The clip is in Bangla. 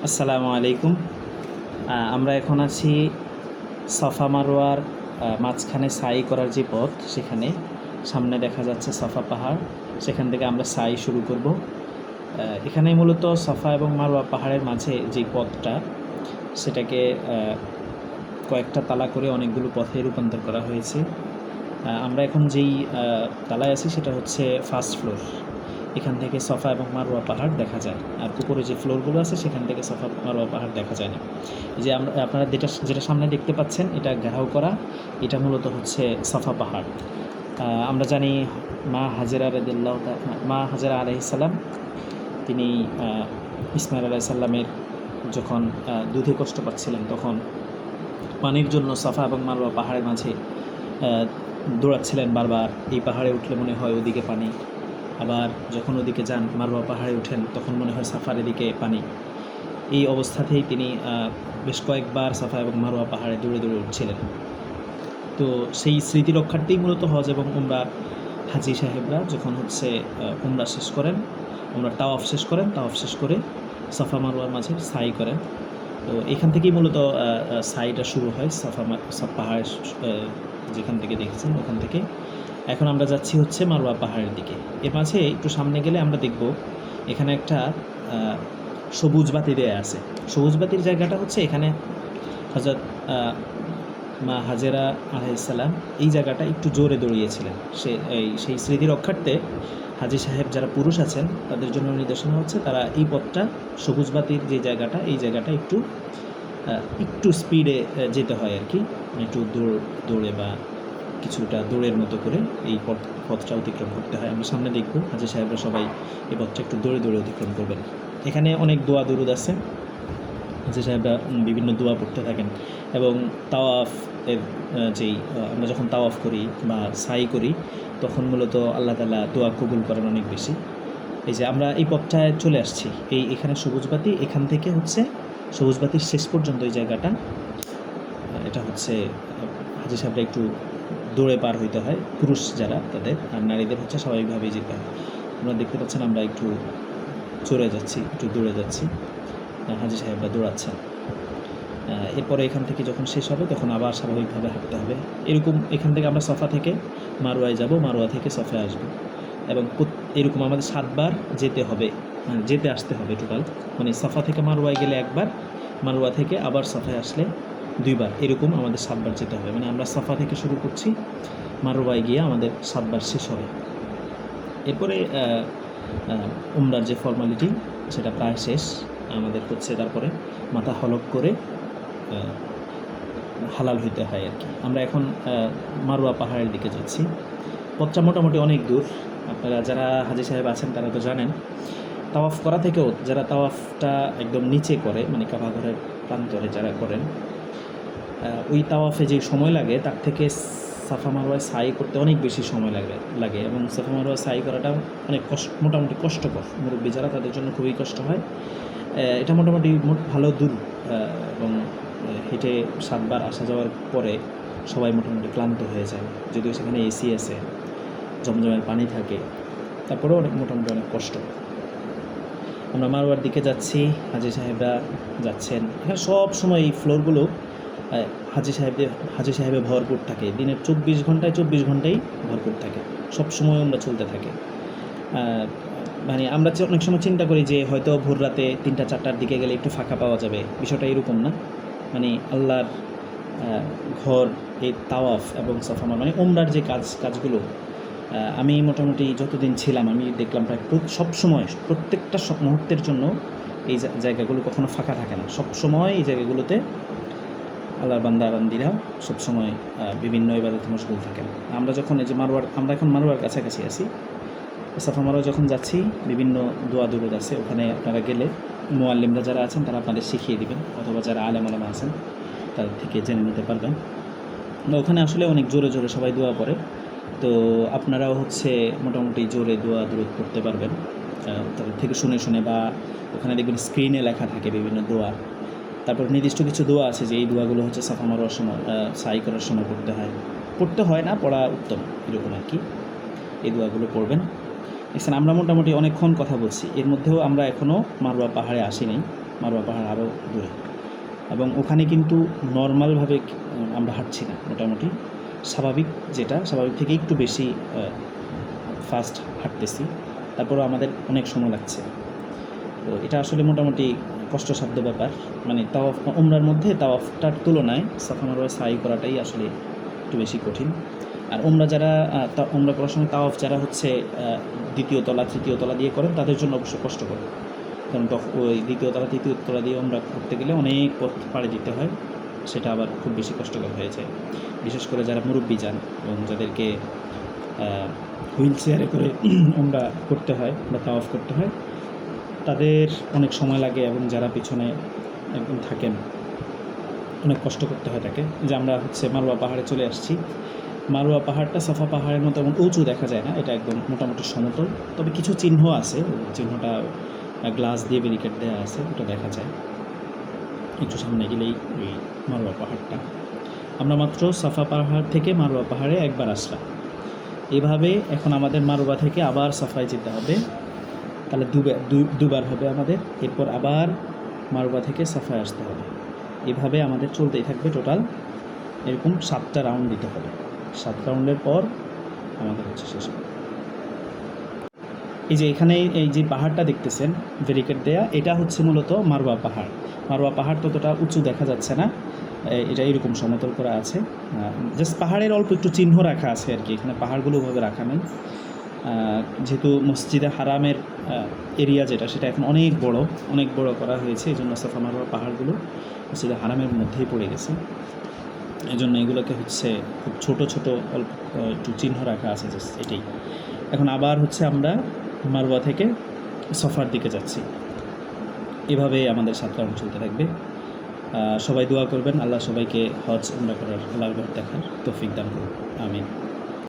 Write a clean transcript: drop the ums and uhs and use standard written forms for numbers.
আসসালামু আলাইকুম। আমরা এখন আছি সাফা মারোয়ার মাঝখানে সাই করার যে পথ, সেখানে সামনে দেখা যাচ্ছে সাফা পাহাড়। সেখান থেকে আমরা সাই শুরু করব। এখানে মূলত সাফা এবং মারোয়া পাহাড়ের মাঝে যে পথটা, সেটাকে কয়েকটা তালা করে অনেকগুলো পথে রূপান্তর করা হয়েছে। আমরা এখন যেই তালায় আছি সেটা হচ্ছে ফার্স্ট ফ্লোর। এখান থেকে সাফা এবং মারোয়া পাহাড় দেখা যায়, আর উপরে যে ফ্লোরগুলো আছে সেখান থেকে সাফা মারোয়া পাহাড় দেখা যায় না। এই যে আপনারা যেটা সামনে দেখতে পাচ্ছেন, এটা ঘেরাও করা, এটা মূলত হচ্ছে সাফা পাহাড়। আমরা জানি মা হাজেরা আলাইহিস সালাম, তিনি ইসমাইল আলাইহিস সালামের যখন দুধে কষ্ট পাচ্ছিলেন, তখন পানির জন্য সাফা এবং মারোয়া পাহাড়ের মাঝে দৌড়াচ্ছিলেন বারবার। এই পাহাড়ে উঠলে মনে হয় ওদিকে পানি, আবার যখন ওদিকে যান মারোয়া পাহাড়ে ওঠেন তখন মনে হয় সাফার এদিকে পানি। এই অবস্থাতেই তিনি বেশ কয়েকবার সাফা এবং মারোয়া পাহাড়ে দৌড়ে দৌড়ে উঠছিলেন। তো সেই স্মৃতি রক্ষার্থেই মূলত হজ এবং উমরা হাজি সাহেবরা যখন হচ্ছে উমরা শেষ করেন, উমরা তাওয়াফ শেষ করে সাফা মারোয়ার মাঝে সাই করেন। তো এখান থেকেই মূলত সাইটা শুরু হয়, সাফা পাহাড় যেখান থেকে দেখেছেন ওখান থেকে। এখন আমরা যাচ্ছি হচ্ছে মারোয়া পাহাড়ের দিকে। এর মাঝে একটু সামনে গেলে আমরা দেখব এখানে একটা সবুজ বাতি দেয়া আছে। সবুজ বাতির জায়গাটা হচ্ছে এখানে হযরত মা হাজেরা আলাইহিস সালাম এই জায়গাটা একটু জোরে দৌড়িয়েছিলেন। সেই স্মৃতি রক্ষার্থে হাজি সাহেব যারা পুরুষ আছেন তাদের জন্য নির্দেশনা হচ্ছে তারা এই পথটা, সবুজ বাতির যে জায়গাটা, এই জায়গাটা একটু স্পিডে যেতে হয় আর কি, একটু দৌড়ে বা কিছুটা দৌড়ের মতো করে এই পথটা অতিক্রম করতে হয়। আমরা সামনে দেখব হাজি সাহেবরা সবাই এই পথটা একটু দৌড়ে দৌড়ে অতিক্রম করবেন। এখানে অনেক দোয়া দুরুদ আছে, হাজি সাহেবরা বিভিন্ন দোয়া পড়তে থাকেন। এবং তাওয়াফ এর আমরা যখন তাওয়াফ করি বা সাই করি, তখন মূলত আল্লাহ তাআলা দোয়া কবুল করেন অনেক বেশি। এই যে আমরা এই পথটায় চলে আসছি, এখানে সবুজ বাতি, এখান থেকে হচ্ছে সবুজ বাতির শেষ পর্যন্ত এই জায়গাটা, এটা হচ্ছে হাজি সাহেবরা একটু দৌড়ে পার হইতে হয়, পুরুষ যারা তাদের, আর নারীদের হচ্ছে স্বাভাবিকভাবেই যেতে হয়। আপনারা দেখতে পাচ্ছেন আমরা একটু দৌড়ে যাচ্ছি, হাজি সাহেবরা দৌড়াচ্ছেন। এরপরে এখান থেকে যখন শেষ হবে তখন আবার স্বাভাবিকভাবে হাঁটতে হবে। এরকম এখান থেকে আমরা সাফা থেকে মারোয়ায় যাব, মারোয়া থেকে সাফায় আসব, এবং এরকম আমাদের 7 বার যেতে আসতে হবে টোটাল। মানে সাফা থেকে মারোয়ায় গেলে একবার, মারোয়া থেকে আবার সাফায় আসলে 2 বার, এরকম আমাদের 7 বার যেতে হবে। মানে আমরা সাফা থেকে শুরু করছি, মারোয়ায় গিয়ে আমাদের 7 বার শেষ হবে। এরপরে উমরার যে ফর্মালিটি সেটা প্রায় শেষ আমাদের হচ্ছে। তারপরে মাথা হলক করে হালাল হইতে হয় আর কি। আমরা এখন মারোয়া পাহাড়ের দিকে যাচ্ছি। পথটা মোটামুটি অনেক দূর। আপনারা যারা হাজি সাহেব আছেন তারা তো জানেন, তাওয়াফ করা থেকেও যারা তাওয়াফটা একদম নিচে করে, মানে কাবা ঘরের প্রান্তরে যারা করেন, ওই তাওয়াফে যে সময় লাগে তার থেকে সাফা মারোয়ায় সাই করতে অনেক বেশি সময় লাগে। এবং সাফা মারোয়া সাই করাটা অনেক মোটামুটি কষ্টকর। মুরব্বী যারা, তাদের জন্য খুবই কষ্ট হয়। এটা মোটামুটি ভালো দূর, এবং হেঁটে 7 বার আসা যাওয়ার পরে সবাই মোটামুটি ক্লান্ত হয়ে যায়। যদিও সেখানে এসি আছে, জমজমের পানি থাকে, তারপরেও মোটামুটি অনেক কষ্ট। আমরা মারোয়ার দিকে যাচ্ছি, হাজি সাহেবরা যাচ্ছেন। এখানে সব সময় এই ফ্লোরগুলো হাজি সাহেবে ভরপুর থাকে। দিনের 24 ঘন্টায় ভরপুর থাকে, সব সময় আমরা চলতে থাকে। মানে আমরা অনেক সময় চিন্তা করি যে হয়তো ভোর রাতে 3টা-4টার দিকে গেলে একটু ফাঁকা পাওয়া যাবে, বিষয়টা এরকম না। মানে আল্লাহর ঘর, এই তাওয়াফ এবং সাফা মারোয়া, মানে উমরার যে কাজগুলো, আমি মোটামুটি যতদিন ছিলাম আমি দেখলাম প্রায় সব সময়, প্রত্যেকটা মুহূর্তের জন্য এই জায়গাগুলো কখনো ফাঁকা থাকে না। সব সময় এই জায়গাগুলোতে আল্লাহর বান্দারা সবসময় বিভিন্ন ইবাদতে মশগুল থাকেন। আমরা যখন এই যে আমরা এখন মারোয়ার কাছাকাছি আছি, সাফা মারোয়া যখন যাচ্ছি, বিভিন্ন দোয়া দুরুদ আছে। ওখানে আপনারা গেলে মুআল্লিমরা যারা আছেন তারা আপনাদের শিখিয়ে দিবেন, অথবা যারা আলেম ওলামা আছেন তাদের থেকে জেনে নিতে পারবেন। ওখানে আসলে অনেক জোরে জোরে সবাই দোয়া করে, তো আপনারাও হচ্ছে মোটামুটি জোরে দোয়া দুরুদ করতে পারবেন তাদের থেকে শুনে, বা ওখানে দেখবেন স্ক্রিনে লেখা থাকে বিভিন্ন দোয়া। তারপর নির্দিষ্ট কিছু দোয়া আছে যে এই দোয়াগুলো হচ্ছে সাফা মারোয়ার সময়, সাই করার সময় পড়তে হয় না, পড়া উত্তম, এরকম আর কি। এই দোয়াগুলো পড়বেন। এখানে আমরা মোটামুটি অনেকক্ষণ কথা বলছি, এর মধ্যেও আমরা এখনও মারোয়া পাহাড়ে আসি নাই। মারওয়া পাহাড় আরও দূরে, এবং ওখানে কিন্তু নর্মালভাবে আমরা হাঁটছি না, মোটামুটি স্বাভাবিক থেকে একটু বেশি ফাস্ট হাঁটতেছি, তারপরেও আমাদের অনেক সময় লাগছে। তো এটা আসলে মোটামুটি কষ্টসাধ্য ব্যাপার, মানে তাওয়াফ উমরার মধ্যে তাওয়াফটার তুলনায় সাফা মারওয়া সাই করাটাই আসলে একটু বেশি কঠিন। আর উমরা যারা উমরা করার সময় তাওয়াফ যারা হচ্ছে দ্বিতীয় তলা তৃতীয় তলা দিয়ে করেন তাদের জন্য অবশ্য কষ্টকর, কারণ তখন ওই দ্বিতীয় তলা তৃতীয় তলা দিয়ে উমরা করতে গেলে অনেক পথ পাড়ি দিতে হয়, সেটা আবার খুব বেশি কষ্টকর হয়ে যায়, বিশেষ করে যারা মুরব্বি যান এবং যাদেরকে হুইল চেয়ারে করে উমরা করতে হয় বা তাওয়াফ করতে হয়, তাদের অনেক সময় লাগে, এবং যারা পিছনে একদম থাকেন অনেক কষ্ট করতে হয় তাকে। যে আমরা হচ্ছে মারওয়া পাহাড়ে চলে আসছি। মারওয়া পাহাড়টা সাফা পাহাড়ের মতো এমন উঁচু দেখা যায় না, এটা একদম মোটামুটি সমতল, তবে কিছু চিহ্ন আছে, চিহ্নটা গ্লাস দিয়ে ব্যারিকেড দেওয়া আছে, ওটা দেখা যায় একটু সামনে গেলেই ওই মারওয়া পাহাড়টা। আমরা মাত্র সাফা পাহাড় থেকে মারওয়া পাহাড়ে একবার আসলাম। এভাবে এখন আমাদের মারওয়া থেকে আবার সাফায় যেতে হবে, তাহলে দুবার হবে আমাদের, এরপর আবার মারওয়া থেকে সাফায় আসতে হবে। এভাবে আমাদের চলতেই থাকবে, টোটাল এরকম 7টা রাউন্ড দিতে হবে। 7 রাউন্ডের পর আমাদের হচ্ছে শেষ হবে। এই যে এখানে এই যে পাহাড়টা দেখতেছেন ব্যারিকেড দেয়া, এটা হচ্ছে মূলত মারওয়া পাহাড়। মারওয়া পাহাড় ততটা উঁচু দেখা যাচ্ছে না, এটা এরকম সমতল করা আছে, জাস্ট পাহাড়ের অল্প একটু চিহ্ন রাখা আছে আর কি, এখানে পাহাড়গুলো ওভাবে রাখা নেই, যেহেতু মসজিদে হারামের এরিয়া যেটা সেটা এখন অনেক বড় করা হয়েছে, এই জন্য সাফা মারওয়া পাহাড়গুলো মসজিদে হারামের মধ্যেই পড়ে গেছে, এই জন্য এগুলোকে হচ্ছে খুব ছোট অল্প একটু চিহ্ন রাখা আছে, জাস্ট এটাই। এখন আবার হচ্ছে আমরা মারওয়া থেকে সফার দিকে যাচ্ছি, এভাবে আমাদের 7 রাউন্ড চলতে থাকবে। সবাই দোয়া করবেন, আল্লাহ সবাইকে হজ উমরা করার আল্লাহর ঘর দেখার তৌফিক দান করুন, আমিন।